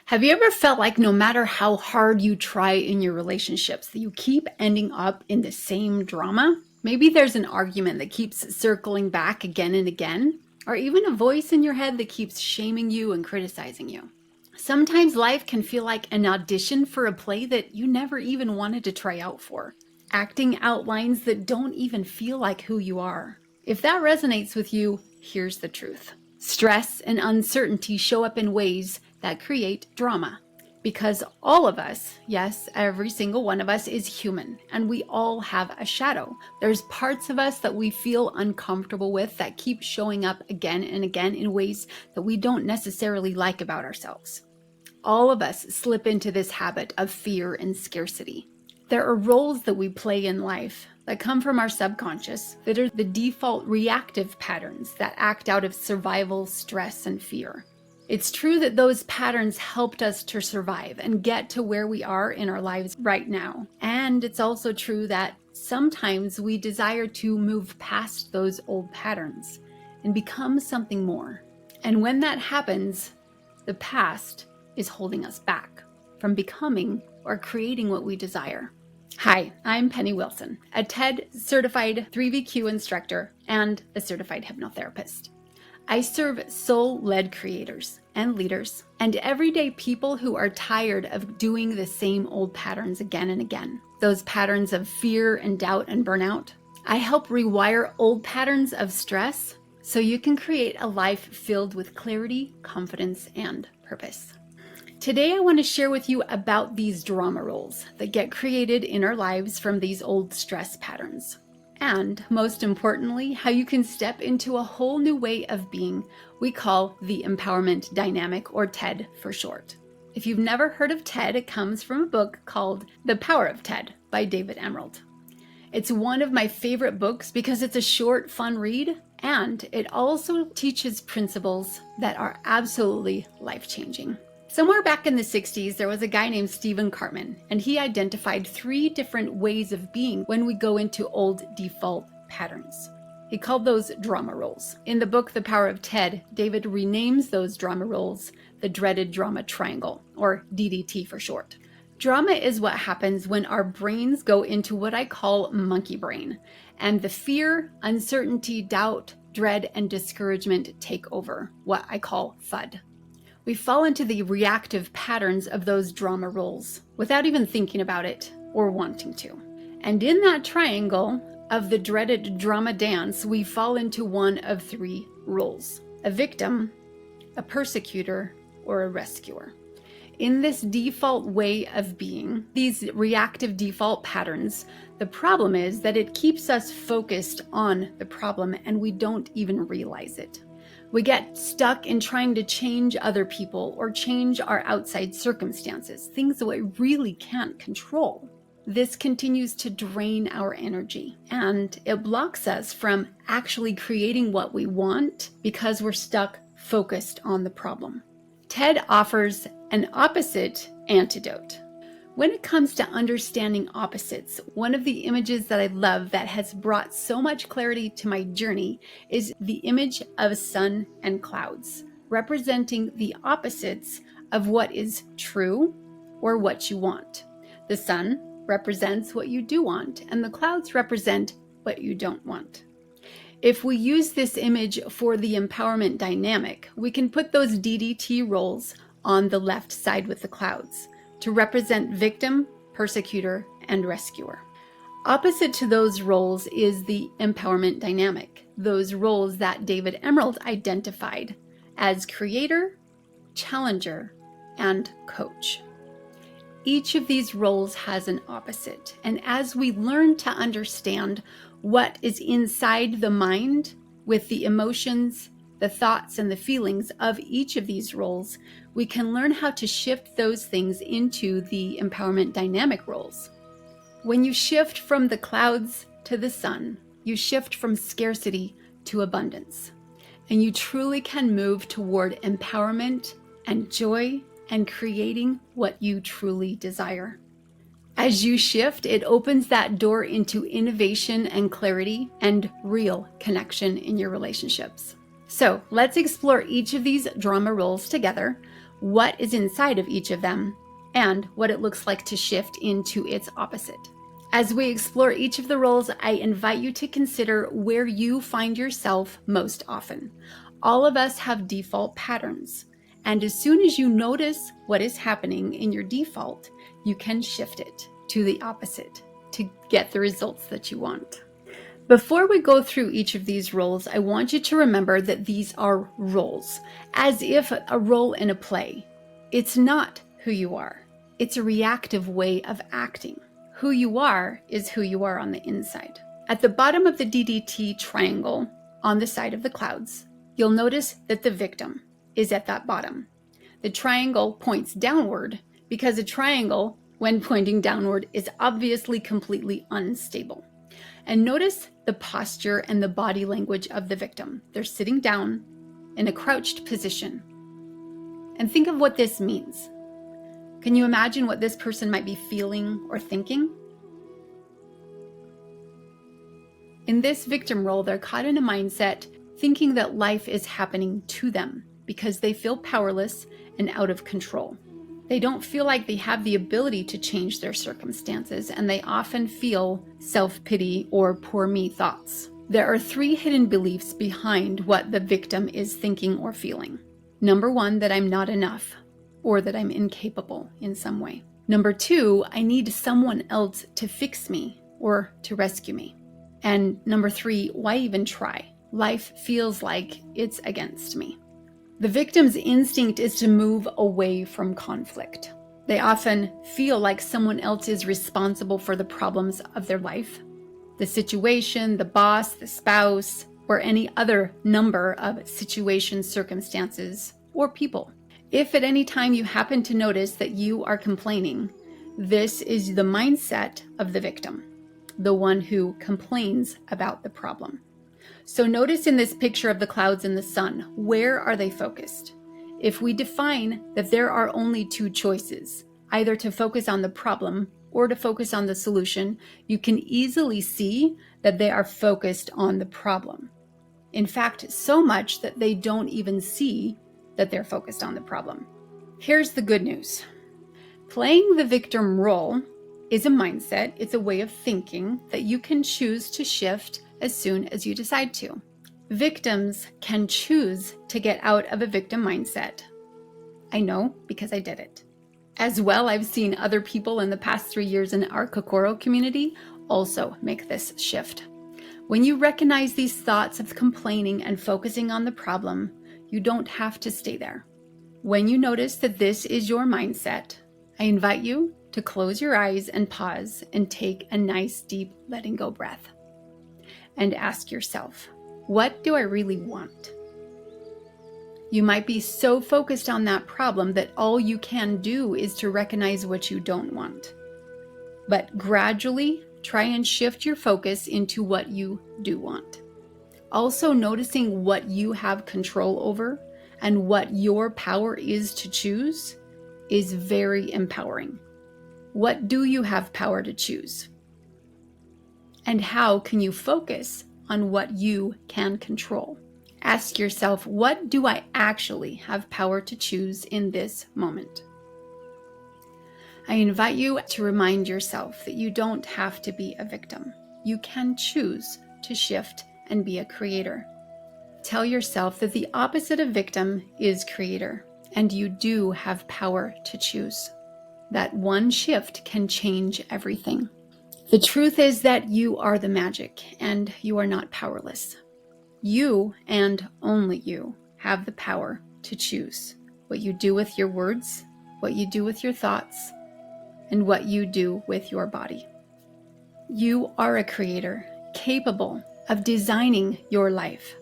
Have you ever felt like no matter how hard you try in your relationships, that you keep ending up in the same drama? Maybe there's an argument that keeps circling back again and again, or even a voice in your head that keeps shaming you and criticizing you. Sometimes life can feel like an audition for a play that you never even wanted to try out for, acting out lines that don't even feel like who you are. If that resonates with you, here's the truth. Stress and uncertainty show up in ways that create drama. Because all of us, yes, every single one of us is human, and we all have a shadow. There's parts of us that we feel uncomfortable with that keep showing up again and again in ways that we don't necessarily like about ourselves. All of us slip into this habit of fear and scarcity. There are roles that we play in life that come from our subconscious that are the default reactive patterns that act out of survival, stress, and fear. It's true that those patterns helped us to survive and get to where we are in our lives right now. And it's also true that sometimes we desire to move past those old patterns and become something more. And when that happens, the past is holding us back from becoming or creating what we desire. Hi, I'm Penny Wilson, a TED certified 3VQ instructor and a certified hypnotherapist. I serve soul-led creators and leaders and everyday people who are tired of doing the same old patterns again and again. Those patterns of fear and doubt and burnout. I help rewire old patterns of stress so you can create a life filled with clarity, confidence, and purpose. Today, I want to share with you about these drama roles that get created in our lives from these old stress patterns. And most importantly, how you can step into a whole new way of being we call the empowerment dynamic, or TED for short. If you've never heard of TED, it comes from a book called The Power of TED by David Emerald. It's one of my favorite books because it's a short, fun read, and it also teaches principles that are absolutely life-changing. Somewhere back in the 60s, there was a guy named Stephen Cartman, and he identified 3 different ways of being when we go into old default patterns. He called those drama roles. In the book, The Power of TED, David renames those drama roles the dreaded drama triangle, or DDT for short. Drama is what happens when our brains go into what I call monkey brain, and the fear, uncertainty, doubt, dread, and discouragement take over, what I call FUD. We fall into the reactive patterns of those drama roles without even thinking about it or wanting to. And in that triangle of the dreaded drama dance, we fall into one of 3 roles: a victim, a persecutor, or a rescuer. In this default way of being, these reactive default patterns, the problem is that it keeps us focused on the problem and we don't even realize it. We get stuck in trying to change other people or change our outside circumstances, things that we really can't control. This continues to drain our energy, and it blocks us from actually creating what we want because we're stuck focused on the problem. TED offers an opposite antidote. When it comes to understanding opposites, one of the images that I love that has brought so much clarity to my journey is the image of sun and clouds, representing the opposites of what is true or what you want. The sun represents what you do want, and the clouds represent what you don't want. If we use this image for the empowerment dynamic, we can put those DDT roles on the left side with the clouds to represent victim, persecutor, and rescuer. Opposite to those roles is the empowerment dynamic, those roles that David Emerald identified as creator, challenger, and coach. Each of these roles has an opposite, and as we learn to understand what is inside the mind with the emotions, the thoughts, and the feelings of each of these roles, we can learn how to shift those things into the empowerment dynamic roles. When you shift from the clouds to the sun, you shift from scarcity to abundance, and you truly can move toward empowerment and joy and creating what you truly desire. As you shift, it opens that door into innovation and clarity and real connection in your relationships. So let's explore each of these drama roles together. what is inside of each of them, and what it looks like to shift into its opposite. As we explore each of the roles, I invite you to consider where you find yourself most often. All of us have default patterns, and as soon as you notice what is happening in your default, you can shift it to the opposite to get the results that you want. Before we go through each of these roles, I want you to remember that these are roles, as if a role in a play. It's not who you are. It's a reactive way of acting. Who you are is who you are on the inside. At the bottom of the DDT triangle on the side of the clouds, you'll notice that the victim is at that bottom. The triangle points downward because a triangle, when pointing downward, is obviously completely unstable. And notice the posture and the body language of the victim. They're sitting down in a crouched position. And think of what this means. Can you imagine what this person might be feeling or thinking? In this victim role, they're caught in a mindset thinking that life is happening to them because they feel powerless and out of control. They don't feel like they have the ability to change their circumstances, and they often feel self-pity or poor me thoughts. There are 3 hidden beliefs behind what the victim is thinking or feeling. Number 1, that I'm not enough, or that I'm incapable in some way. Number 2, I need someone else to fix me or to rescue me. And number 3, why even try? Life feels like it's against me. The victim's instinct is to move away from conflict. They often feel like someone else is responsible for the problems of their life. The situation, the boss, the spouse, or any other number of situations, circumstances, or people. If at any time you happen to notice that you are complaining, this is the mindset of the victim, the one who complains about the problem. So notice in this picture of the clouds and the sun, where are they focused? If we define that there are only 2 choices, either to focus on the problem or to focus on the solution, you can easily see that they are focused on the problem. In fact, so much that they don't even see that they're focused on the problem. Here's the good news. Playing the victim role is a mindset, it's a way of thinking that you can choose to shift as soon as you decide to. Victims can choose to get out of a victim mindset. I know because I did it. As well, I've seen other people in the past 3 years in our Kokoro community also make this shift. When you recognize these thoughts of complaining and focusing on the problem, you don't have to stay there. When you notice that this is your mindset, I invite you to close your eyes and pause and take a nice deep letting go breath. And ask yourself, what do I really want? You might be so focused on that problem that all you can do is to recognize what you don't want. But gradually try and shift your focus into what you do want. Also noticing what you have control over and what your power is to choose is very empowering. What do you have power to choose? And how can you focus on what you can control? Ask yourself, what do I actually have power to choose in this moment? I invite you to remind yourself that you don't have to be a victim. You can choose to shift and be a creator. Tell yourself that the opposite of victim is creator, and you do have power to choose. That one shift can change everything. The truth is that you are the magic, and you are not powerless. You, and only you, have the power to choose what you do with your words, what you do with your thoughts, and what you do with your body. You are a creator, capable of designing your life,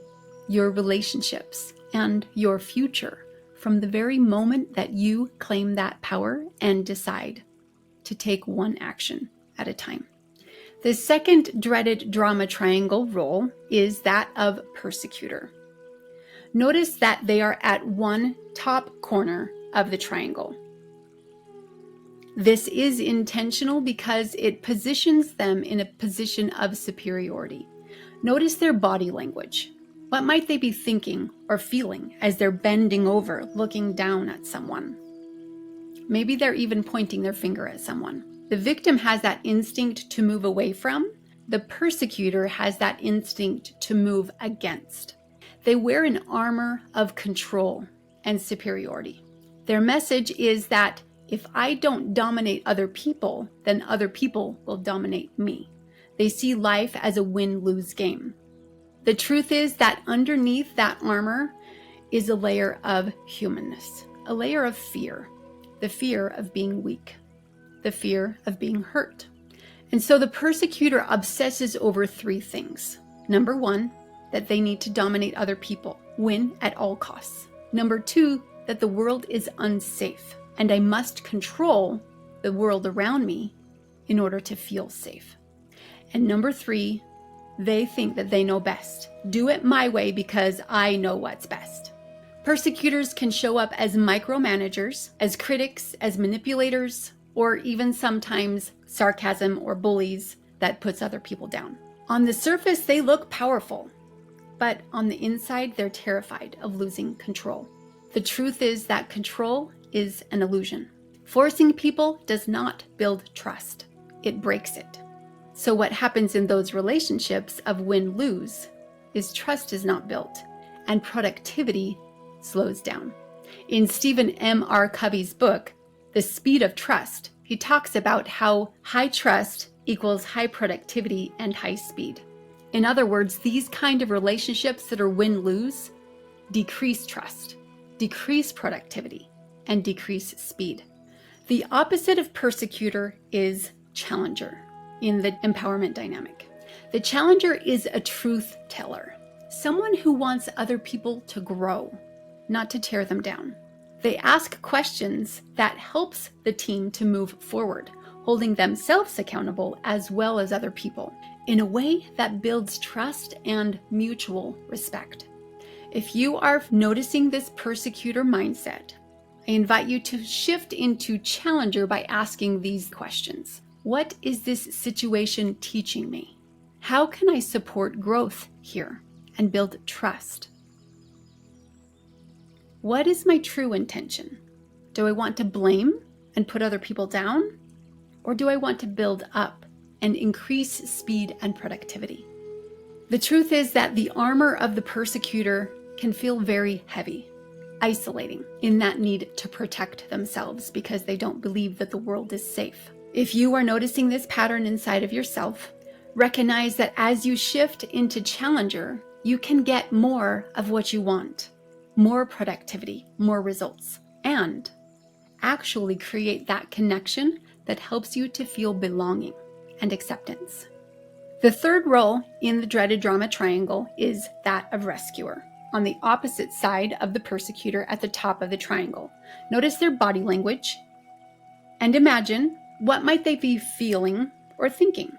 your relationships, and your future from the very moment that you claim that power and decide to take one action at a time. The second dreaded drama triangle role is that of persecutor. Notice that they are at one top corner of the triangle. This is intentional because it positions them in a position of superiority. Notice their body language. What might they be thinking or feeling as they're bending over, looking down at someone? Maybe they're even pointing their finger at someone. The victim has that instinct to move away from. The persecutor has that instinct to move against. They wear an armor of control and superiority. Their message is that if I don't dominate other people, then other people will dominate me. They see life as a win-lose game. The truth is that underneath that armor is a layer of humanness, a layer of fear, the fear of being weak, the fear of being hurt. And so the persecutor obsesses over three things. Number one, that they need to dominate other people, win at all costs. Number two, that the world is unsafe, and I must control the world around me in order to feel safe. And number three, they think that they know best. Do it my way because I know what's best. Persecutors can show up as micromanagers, as critics, as manipulators, or even sometimes sarcasm or bullies that puts other people down. On the surface, they look powerful, but on the inside, they're terrified of losing control. The truth is that control is an illusion. Forcing people does not build trust. It breaks it. So what happens in those relationships of win-lose is trust is not built and productivity slows down. In Stephen M. R. Covey's book, The Speed of Trust, he talks about how high trust equals high productivity and high speed. In other words, these kind of relationships that are win-lose decrease trust, decrease productivity, and decrease speed. The opposite of persecutor is challenger in the empowerment dynamic. The challenger is a truth teller, someone who wants other people to grow, not to tear them down. They ask questions that helps the team to move forward, holding themselves accountable as well as other people in a way that builds trust and mutual respect. If you are noticing this persecutor mindset, I invite you to shift into challenger by asking these questions. What is this situation teaching me? How can I support growth here and build trust? What is my true intention? Do I want to blame and put other people down? Or do I want to build up and increase speed and productivity? The truth is that the armor of the persecutor can feel very heavy, isolating in that need to protect themselves because they don't believe that the world is safe. If you are noticing this pattern inside of yourself, recognize that as you shift into challenger, you can get more of what you want, more productivity, more results, and actually create that connection that helps you to feel belonging and acceptance. The third role in the dreaded drama triangle is that of rescuer, on the opposite side of the persecutor at the top of the triangle. Notice their body language and imagine what might they be feeling or thinking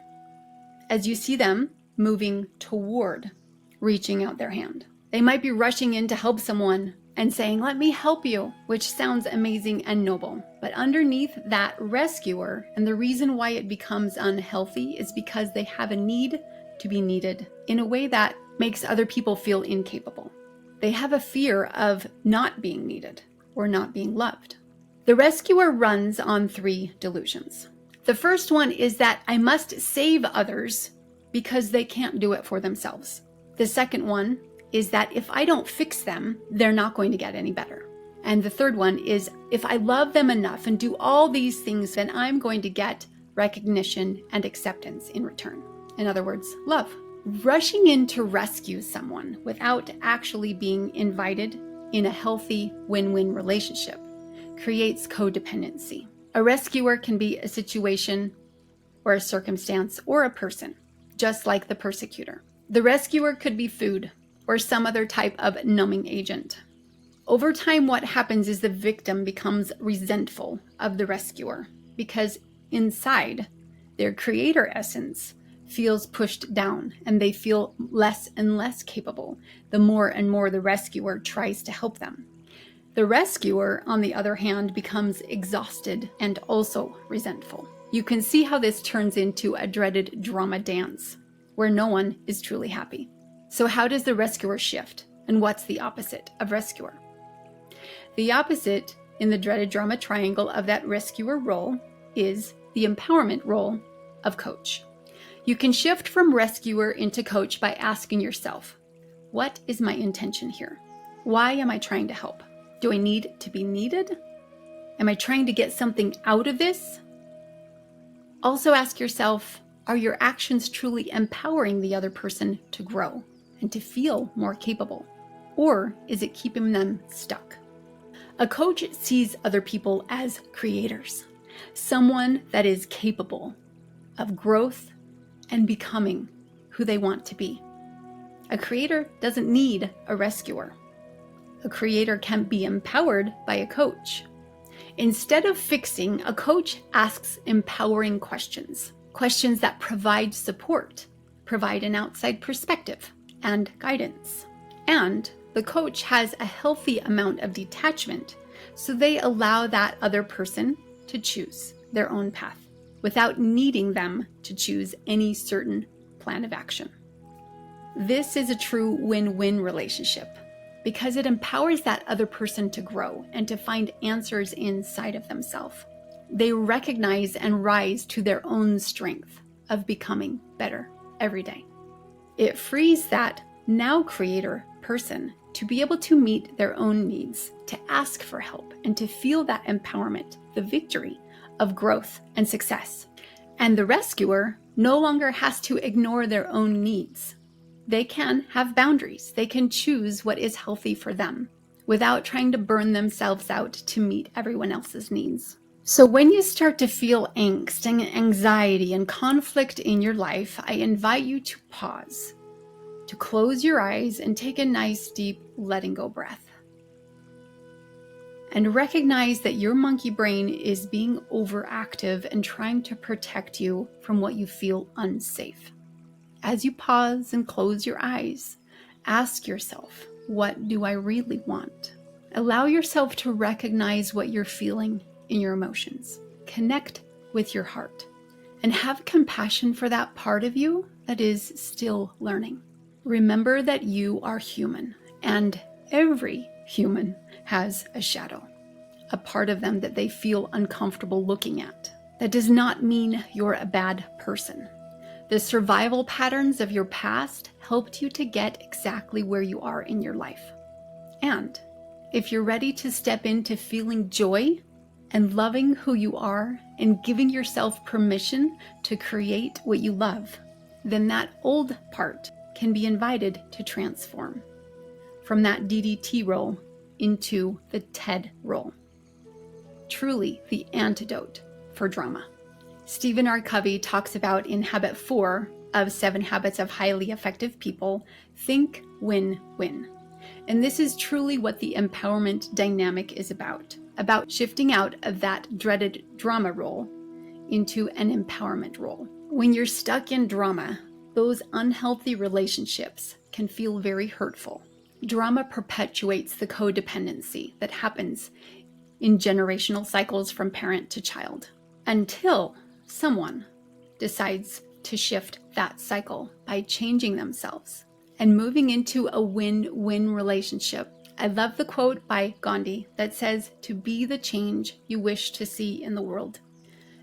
as you see them moving toward reaching out their hand. They might be rushing in to help someone and saying, "Let me help you," which sounds amazing and noble. But underneath that rescuer, and the reason why it becomes unhealthy is because they have a need to be needed in a way that makes other people feel incapable. They have a fear of not being needed or not being loved. The rescuer runs on three delusions. The first one is that I must save others because they can't do it for themselves. The second one is that if I don't fix them, they're not going to get any better. And the third one is if I love them enough and do all these things, then I'm going to get recognition and acceptance in return. In other words, love. Rushing in to rescue someone without actually being invited in a healthy win-win relationship creates codependency. A rescuer can be a situation or a circumstance or a person, just like the persecutor. The rescuer could be food or some other type of numbing agent. Over time, what happens is the victim becomes resentful of the rescuer because inside, their creator essence feels pushed down and they feel less and less capable the more and more the rescuer tries to help them. The rescuer, on the other hand, becomes exhausted and also resentful. You can see how this turns into a dreaded drama dance where no one is truly happy. So how does the rescuer shift? And what's the opposite of rescuer? The opposite in the dreaded drama triangle of that rescuer role is the empowerment role of coach. You can shift from rescuer into coach by asking yourself, what is my intention here? Why am I trying to help? Do I need to be needed? Am I trying to get something out of this? Also ask yourself, are your actions truly empowering the other person to grow and to feel more capable? Or is it keeping them stuck? A coach sees other people as creators, someone that is capable of growth and becoming who they want to be. A creator doesn't need a rescuer. A creator can be empowered by a coach. Instead of fixing, a coach asks empowering questions, questions that provide support, provide an outside perspective and guidance. And the coach has a healthy amount of detachment, so they allow that other person to choose their own path without needing them to choose any certain plan of action. This is a true win-win relationship because it empowers that other person to grow and to find answers inside of themselves. They recognize and rise to their own strength of becoming better every day. It frees that now creator person to be able to meet their own needs, to ask for help, and to feel that empowerment, the victory of growth and success. And the rescuer no longer has to ignore their own needs. They can have boundaries. They can choose what is healthy for them without trying to burn themselves out to meet everyone else's needs. So when you start to feel angst and anxiety and conflict in your life, I invite you to pause, to close your eyes and take a nice deep letting go breath. And recognize that your monkey brain is being overactive and trying to protect you from what you feel unsafe. As you pause and close your eyes, ask yourself, what do I really want? Allow yourself to recognize what you're feeling in your emotions. Connect with your heart and have compassion for that part of you that is still learning. Remember that you are human, and every human has a shadow, a part of them that they feel uncomfortable looking at. That does not mean you're a bad person. The survival patterns of your past helped you to get exactly where you are in your life. And if you're ready to step into feeling joy and loving who you are and giving yourself permission to create what you love, then that old part can be invited to transform from that DDT role into the TED role. Truly the antidote for drama. Stephen R. Covey talks about in Habit 4 of 7 Habits of Highly Effective People, think win-win. And this is truly what the empowerment dynamic is about shifting out of that dreaded drama role into an empowerment role. When you're stuck in drama, those unhealthy relationships can feel very hurtful. Drama perpetuates the codependency that happens in generational cycles from parent to child until someone decides to shift that cycle by changing themselves and moving into a win-win relationship. I love the quote by Gandhi that says, to be the change you wish to see in the world.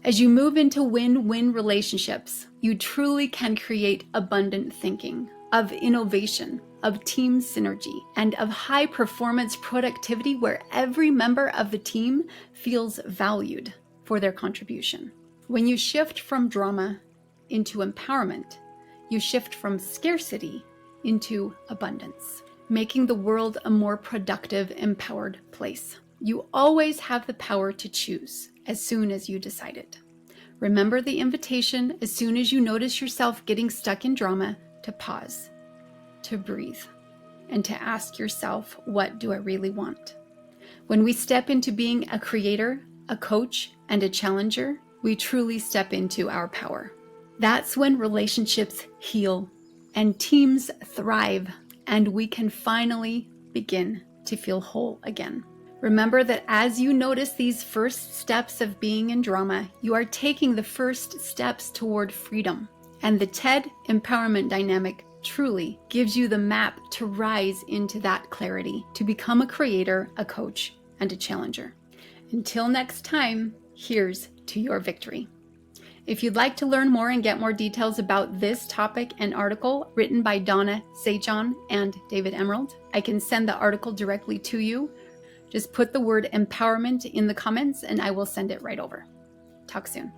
As you move into win-win relationships, you truly can create abundant thinking, of innovation, of team synergy, and of high performance productivity where every member of the team feels valued for their contribution. When you shift from drama into empowerment, you shift from scarcity into abundance, making the world a more productive, empowered place. You always have the power to choose as soon as you decide it. Remember the invitation as soon as you notice yourself getting stuck in drama to pause, to breathe, and to ask yourself, what do I really want? When we step into being a creator, a coach, and a challenger, we truly step into our power. That's when relationships heal and teams thrive, and we can finally begin to feel whole again. Remember that as you notice these first steps of being in drama, you are taking the first steps toward freedom. And the TED empowerment dynamic truly gives you the map to rise into that clarity, to become a creator, a coach, and a challenger. Until next time, here's to your victory. If you'd like to learn more and get more details about this topic and article written by Donna Sachon and David Emerald, I can send the article directly to you. Just put the word empowerment in the comments and I will send it right over. Talk soon.